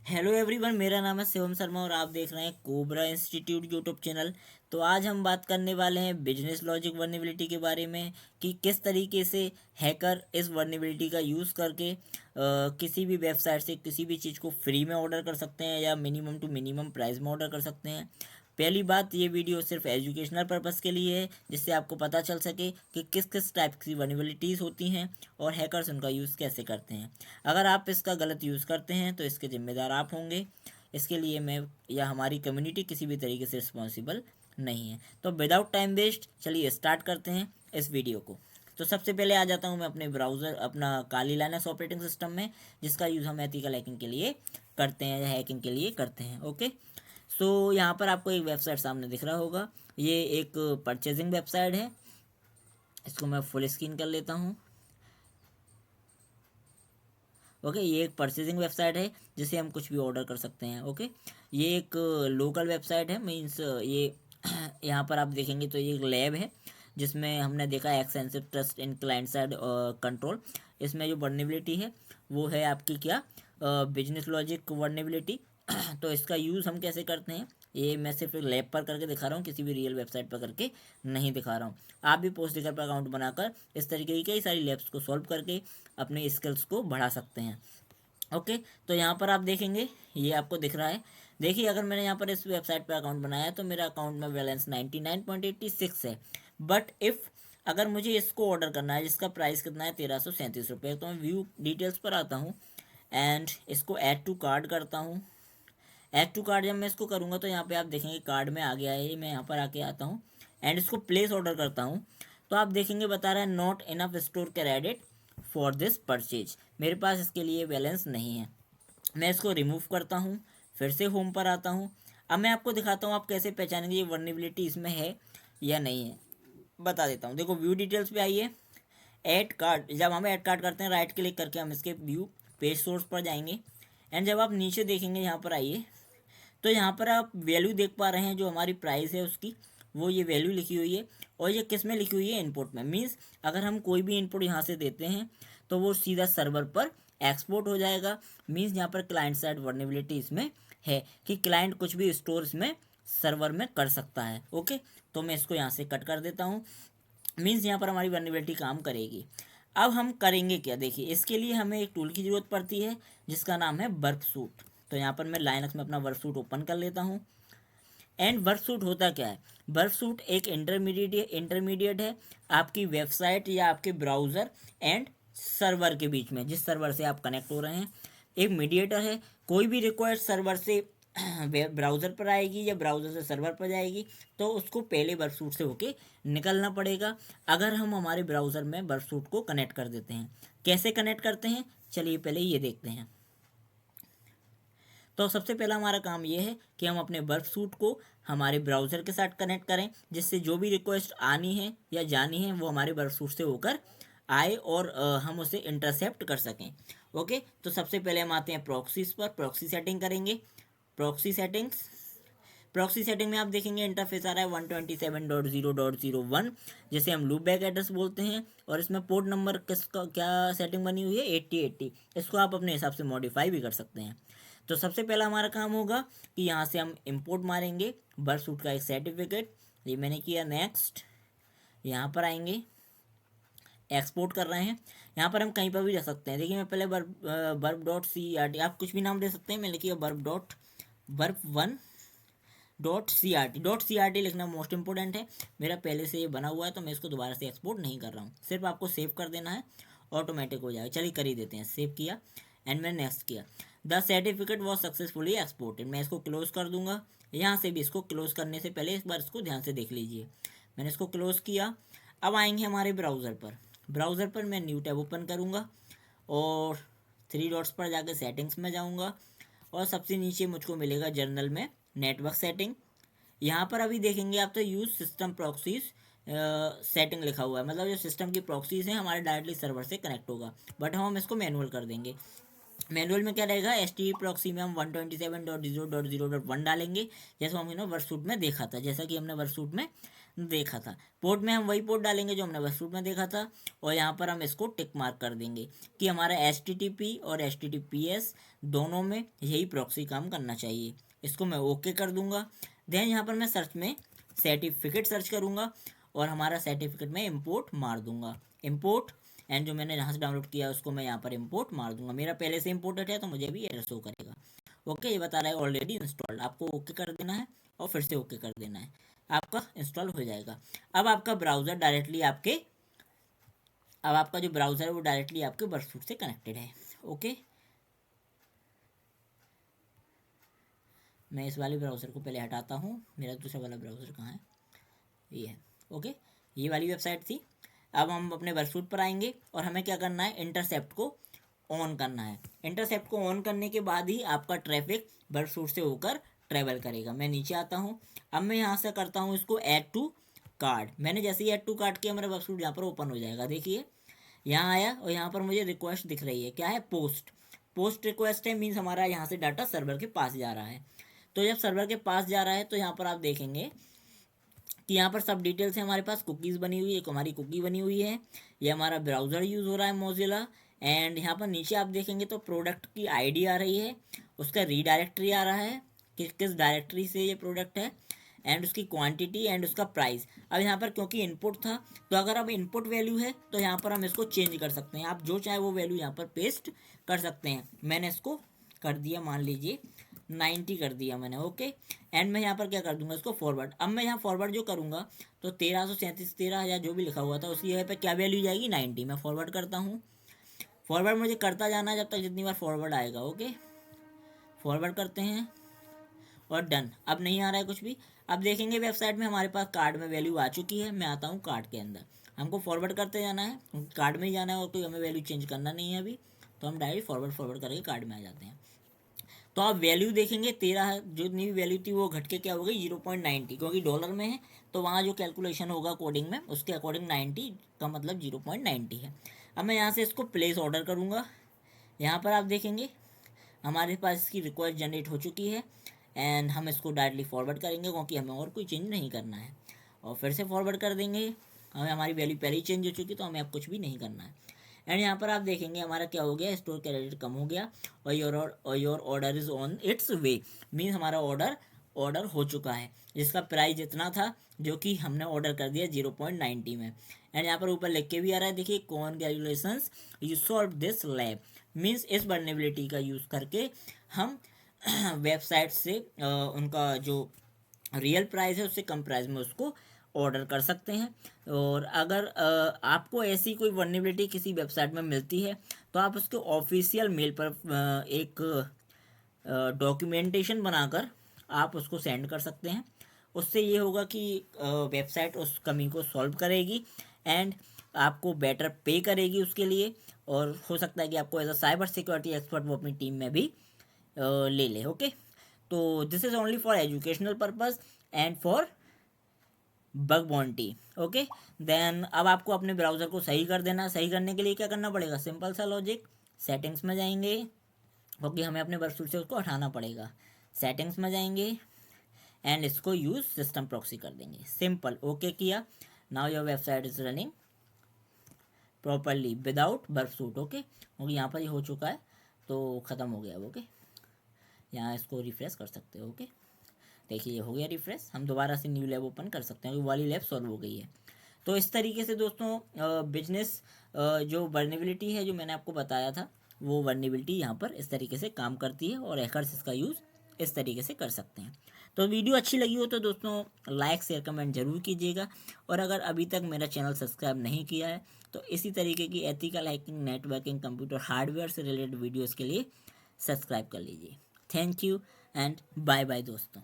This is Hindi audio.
हेलो एवरीवन, मेरा नाम है शिवम शर्मा और आप देख रहे हैं कोबरा इंस्टीट्यूट यूट्यूब चैनल। तो आज हम बात करने वाले हैं बिजनेस लॉजिक वर्नेबिलिटी के बारे में कि किस तरीके से हैकर इस वर्नेबिलिटी का यूज़ करके किसी भी वेबसाइट से किसी भी चीज़ को फ्री में ऑर्डर कर सकते हैं या मिनिमम टू मिनिमम प्राइस में ऑर्डर कर सकते हैं। पहली बात, ये वीडियो सिर्फ एजुकेशनल पर्पज़ के लिए है, जिससे आपको पता चल सके कि किस किस टाइप की वर्नेबिलिटीज़ होती हैं और हैकर्स उनका यूज़ कैसे करते हैं। अगर आप इसका गलत यूज़ करते हैं तो इसके ज़िम्मेदार आप होंगे। इसके लिए मैं या हमारी कम्युनिटी किसी भी तरीके से रिस्पॉन्सिबल नहीं है। तो विदाउट टाइम वेस्ट चलिए स्टार्ट करते हैं इस वीडियो को। तो सबसे पहले आ जाता हूँ मैं अपने ब्राउज़र अपना काली लाइनक्स ऑपरेटिंग सिस्टम में, जिसका यूज़ हम एथिकल हैकिंग के लिए करते हैं या हैकिंग के लिए करते हैं। ओके, सो यहाँ पर आपको एक वेबसाइट सामने दिख रहा होगा। ये एक परचेजिंग वेबसाइट है। इसको मैं फुल स्क्रीन कर लेता हूँ। ओके, ये एक परचेजिंग वेबसाइट है जिसे हम कुछ भी ऑर्डर कर सकते हैं। ओके, ये एक लोकल वेबसाइट है, मीन्स ये यहाँ पर आप देखेंगे तो ये एक लैब है जिसमें हमने देखा extensive trust in client side control. इसमें जो वर्नेबिलिटी है वो है आपकी क्या, बिजनेस लॉजिक वर्नेबिलिटी। तो इसका यूज़ हम कैसे करते हैं, ये मैं सिर्फ एक लैब पर करके दिखा रहा हूँ, किसी भी रियल वेबसाइट पर करके नहीं दिखा रहा हूँ। आप भी पोस्टडिगर पर अकाउंट बनाकर इस तरीके की कई सारी लैब्स को सॉल्व करके अपने स्किल्स को बढ़ा सकते हैं। ओके, तो यहाँ पर आप देखेंगे ये आपको दिख रहा है। देखिए, अगर मैंने यहाँ पर इस वेबसाइट पर अकाउंट बनाया तो मेरा अकाउंट में बैलेंस 99.86 है। बट इफ़ अगर मुझे इसको ऑर्डर करना है जिसका प्राइस कितना है 1337 रुपये, तो मैं व्यू डिटेल्स पर आता हूँ एंड इसको ऐड टू कार्ड करता हूँ। ऐड टू कार्ड जब मैं इसको करूँगा तो यहाँ पे आप देखेंगे कार्ड में आ गया है। मैं यहाँ पर आके आता हूँ एंड इसको प्लेस ऑर्डर करता हूँ। तो आप देखेंगे बता रहा है not enough store credit for this purchase. मेरे पास इसके लिए बैलेंस नहीं है। मैं इसको रिमूव करता हूँ, फिर से होम पर आता हूँ। अब मैं आपको दिखाता हूँ आप कैसे पहचानेंगे ये वर्नेबिलिटी इसमें है या नहीं है। बता देता हूँ, देखो व्यू डिटेल्स पे आइए। ऐड कार्ड, जब हम ऐड कार्ड करते हैं राइट क्लिक करके हम इसके व्यू पेज सोर्स पर जाएंगे एंड जब आप नीचे देखेंगे यहाँ पर आइए तो यहाँ पर आप वैल्यू देख पा रहे हैं जो हमारी प्राइस है उसकी, वो ये वैल्यू लिखी हुई है। और ये किस में लिखी हुई है, इनपुट में। मीन्स अगर हम कोई भी इनपुट यहाँ से देते हैं तो वो सीधा सर्वर पर एक्सपोर्ट हो जाएगा। मीन्स यहाँ पर क्लाइंट साइड वर्नेबिलिटी इसमें है कि क्लाइंट कुछ भी स्टोर इसमें सर्वर में कर सकता है। ओके, तो मैं इसको यहाँ से कट कर देता हूँ। मीन्स यहाँ पर हमारी वर्नेबिलिटी काम करेगी। अब हम करेंगे क्या, देखिए इसके लिए हमें एक टूल की ज़रूरत पड़ती है जिसका नाम है वर्क सूट। तो यहाँ पर मैं लाइनक्स में अपना वर्क सूट ओपन कर लेता हूँ। एंड वर्क सूट होता क्या है, वर्क सूट एक इंटरमीडिएट है आपकी वेबसाइट या आपके ब्राउज़र एंड सर्वर के बीच में, जिस सर्वर से आप कनेक्ट हो रहे हैं। एक मीडिएटर है। कोई भी रिक्वेस्ट सर्वर से ब्राउज़र पर आएगी या ब्राउज़र से सर्वर पर जाएगी तो उसको पहले वर्क सूट से होके निकलना पड़ेगा। अगर हम हमारे ब्राउज़र में वर्क सूट को कनेक्ट कर देते हैं, कैसे कनेक्ट करते हैं चलिए पहले ये देखते हैं। तो सबसे पहला हमारा काम ये है कि हम अपने वर्क सूट को हमारे ब्राउज़र के साथ कनेक्ट करें, जिससे जो भी रिक्वेस्ट आनी है या जानी है वो हमारे वर्क सूट से होकर आए और हम उसे इंटरसेप्ट कर सकें। ओके, तो सबसे पहले हम आते हैं प्रॉक्सीज पर, प्रॉक्सी सेटिंग करेंगे। प्रॉक्सी सेटिंग्स, प्रॉक्सी सेटिंग में आप देखेंगे इंटरफेस आ रहा है 127.0.0.1, जिसे हम लूप बैक एड्रेस बोलते हैं। और इसमें पोर्ट नंबर किसका क्या सेटिंग बनी हुई है, 8080। इसको आप अपने हिसाब से मॉडिफाई भी कर सकते हैं। तो सबसे पहला हमारा काम होगा कि यहाँ से हम इंपोर्ट मारेंगे बर्थ सूट का एक सर्टिफिकेट। ये मैंने किया। नेक्स्ट, यहाँ पर आएंगे, एक्सपोर्ट कर रहे हैं। यहाँ पर हम कहीं पर भी रख सकते हैं। देखिए मैं पहले burp dot c r t, आप कुछ भी नाम दे सकते हैं। मैं लिखिए बर्ब1.crt लिखना मोस्ट इंपॉर्टेंट है। मेरा पहले से ये बना हुआ है तो मैं इसको दोबारा से एक्सपोर्ट नहीं कर रहा हूँ, सिर्फ आपको सेव कर देना है, ऑटोमेटिक हो जाएगा। चलिए कर ही देते हैं। सेव किया एंड मैं नेक्स्ट किया। The certificate was successfully exported. मैं इसको क्लोज कर दूंगा। यहाँ से भी इसको क्लोज करने से पहले एक बार इसको ध्यान से देख लीजिए। मैंने इसको क्लोज किया। अब आएंगे हमारे ब्राउज़र पर। ब्राउज़र पर मैं न्यू टैब ओपन करूँगा और 3 डॉट्स पर जाकर सेटिंग्स में जाऊँगा और सबसे नीचे मुझको मिलेगा जर्नल में नेटवर्क सेटिंग। यहाँ पर अभी देखेंगे आप तो यूज़ सिस्टम प्रॉक्सीज सेटिंग लिखा हुआ है, मतलब जो सिस्टम की प्रॉक्सीज हैं हमारे डायरेक्टली सर्वर से कनेक्ट होगा। बट हम इसको मैनुअल कर देंगे। मैनुअल में क्या रहेगा, एस टी प्रॉक्सी में हम 127.0.0.1 डालेंगे, जैसे हमने वर्कसूट में देखा था, जैसा कि हमने वर्कसूट में देखा था। पोर्ट में हम वही पोर्ट डालेंगे जो हमने वर्कशूट में देखा था, और यहाँ पर हम इसको टिक मार्क कर देंगे कि हमारा HTTP और HTTPS दोनों में यही प्रॉक्सी काम करना चाहिए। इसको मैं ओके कर दूंगा। देन यहाँ पर मैं सर्च में सर्टिफिकेट सर्च करूँगा और हमारा सर्टिफिकेट में इम्पोर्ट मार दूंगा, इम्पोर्ट, एंड जो मैंने यहाँ से डाउनलोड किया उसको मैं यहाँ पर इम्पोर्ट मार दूंगा। मेरा पहले से इम्पोर्टेड है तो मुझे भी एरर शो करेगा। ओके, ये बता रहा है ऑलरेडी इंस्टॉल्ड, आपको ओके कर देना है और फिर से ओके कर देना है, आपका इंस्टॉल हो जाएगा। अब आपका ब्राउज़र डायरेक्टली आपके अब आपका जो ब्राउज़र है वो डायरेक्टली आपके वर्कशूट से कनेक्टेड है। ओके, मैं इस वाले ब्राउज़र को पहले हटाता हूँ, मेरा दूसरा वाला ब्राउज़र कहाँ है, ये है। ओके, ये वाली वेबसाइट थी। अब हम अपने वर्कशूट पर आएंगे और हमें क्या करना है, इंटरसेप्ट को ऑन करना है। इंटरसेप्ट को ऑन करने के बाद ही आपका ट्रैफिक वर्कशूट से होकर ट्रेवल करेगा। मैं नीचे आता हूँ, अब मैं यहाँ से करता हूँ इसको ऐड टू कार्ड। मैंने जैसे ही ऐड टू कार्ड किया मेरा वर्कशूट यहाँ पर ओपन हो जाएगा। देखिए यहाँ आया और यहाँ पर मुझे रिक्वेस्ट दिख रही है, क्या है, पोस्ट। पोस्ट रिक्वेस्ट है, मीन्स हमारा यहाँ से डाटा सर्वर के पास जा रहा है। तो जब सर्वर के पास जा रहा है तो यहाँ पर आप देखेंगे कि यहाँ पर सब डिटेल्स है, हमारे पास कुकीज़ बनी हुई है, एक हमारी कुकी बनी हुई है, ये हमारा ब्राउज़र यूज़ हो रहा है मोजिला। एंड यहाँ पर नीचे आप देखेंगे तो प्रोडक्ट की आईडी आ रही है, उसका रीडायरेक्टरी आ रहा है, किस किस डायरेक्टरी से ये प्रोडक्ट है, एंड उसकी क्वांटिटी एंड उसका प्राइस। अब यहाँ पर क्योंकि इनपुट था तो अगर अब इनपुट वैल्यू है तो यहाँ पर हम इसको चेंज कर सकते हैं, आप जो चाहे वो वैल्यू यहाँ पर पेस्ट कर सकते हैं। मैंने इसको कर दिया, मान लीजिए 90 कर दिया मैंने। ओके, एंड मैं यहाँ पर क्या कर दूंगा, इसको फॉरवर्ड। अब मैं यहाँ फॉरवर्ड जो करूँगा तो 1337 13,000 जो भी लिखा हुआ था उसकी जगह पे क्या वैल्यू जाएगी, 90। मैं फॉरवर्ड करता हूँ, फॉरवर्ड मुझे करता जाना है जब तक जितनी बार फॉरवर्ड आएगा। ओके, फॉरवर्ड करते हैं और डन। अब नहीं आ रहा है कुछ भी। अब देखेंगे वेबसाइट में हमारे पास कार्ड में वैल्यू आ चुकी है। मैं आता हूँ कार्ड के अंदर, हमको फॉरवर्ड करते जाना है, कार्ड में ही जाना है और कोई हमें वैल्यू चेंज करना नहीं है अभी, तो हम डायरेक्ट फॉरवर्ड करके कार्ड में आ जाते हैं। तो आप वैल्यू देखेंगे 13 जो जितनी भी वैल्यू थी वो घट के क्या हो गई 0.90, क्योंकि डॉलर में है तो वहाँ जो कैलकुलेशन होगा कोडिंग में उसके अकॉर्डिंग 90 का मतलब 0.90 है। अब मैं यहाँ से इसको प्लेस ऑर्डर करूँगा। यहाँ पर आप देखेंगे हमारे पास इसकी रिक्वेस्ट जनरेट हो चुकी है एंड हम इसको डायरेक्टली फॉरवर्ड करेंगे क्योंकि हमें और कोई चेंज नहीं करना है, और फिर से फॉरवर्ड कर देंगे। हमें हमारी वैल्यू पहले ही चेंज हो चुकी तो हमें अब कुछ भी नहीं करना है। एंड यहाँ पर आप देखेंगे हमारा क्या हो गया, स्टोर क्रेडिट कम हो गया और your order is on it's way, means हमारा ऑर्डर हो चुका है, जिसका प्राइस इतना था जो कि हमने ऑर्डर कर दिया 0.90 में। एंड यहाँ पर ऊपर लिख के भी आ रहा है, देखिए congratulations you solve this lab, means इस वर्नेबिलिटी का यूज़ करके हम वेबसाइट से उनका जो रियल प्राइस है उससे कम प्राइस में उसको ऑर्डर कर सकते हैं। और अगर आपको ऐसी कोई वर्नेबिलिटी किसी वेबसाइट में मिलती है तो आप उसके ऑफिशियल मेल पर एक डॉक्यूमेंटेशन बनाकर आप उसको सेंड कर सकते हैं। उससे ये होगा कि वेबसाइट उस कमी को सॉल्व करेगी एंड आपको बेटर पे करेगी उसके लिए, और हो सकता है कि आपको as a cyber security expert वो अपनी टीम में भी ले ले। ओके, तो this is only for educational purpose and for bug bounty. Okay, then अब आपको अपने ब्राउज़र को सही कर देना। सही करने के लिए क्या करना पड़ेगा, सिंपल सा लॉजिक, सेटिंग्स में जाएंगे क्योंकि हमें अपने वर्कशूट से उसको हटाना पड़ेगा। सेटिंग्स में जाएंगे एंड इसको यूज़ सिस्टम प्रॉक्सी कर देंगे, सिंपल। ओके किया, now your website is running properly without workshoot. Okay, क्योंकि यहाँ पर ये हो चुका है तो ख़त्म हो गया। ओके, यहाँ इसको रिफ्रेश कर सकते हो। ओके, देखिए ये हो गया रिफ्रेश, हम दोबारा से न्यू लैब ओपन कर सकते हैं, वो वाली लैब सॉल्व हो गई है। तो इस तरीके से दोस्तों बिजनेस जो वर्नेबिलिटी है जो मैंने आपको बताया था वो वर्नेबिलिटी यहाँ पर इस तरीके से काम करती है और हैकर्स इसका यूज़ इस तरीके से कर सकते हैं। तो वीडियो अच्छी लगी हो तो दोस्तों लाइक शेयर कमेंट जरूर कीजिएगा, और अगर अभी तक मेरा चैनल सब्सक्राइब नहीं किया है तो इसी तरीके की ethical hacking, networking, computer hardware से रिलेटेड वीडियोज़ के लिए सब्सक्राइब कर लीजिए। Thank you and bye bye दोस्तों।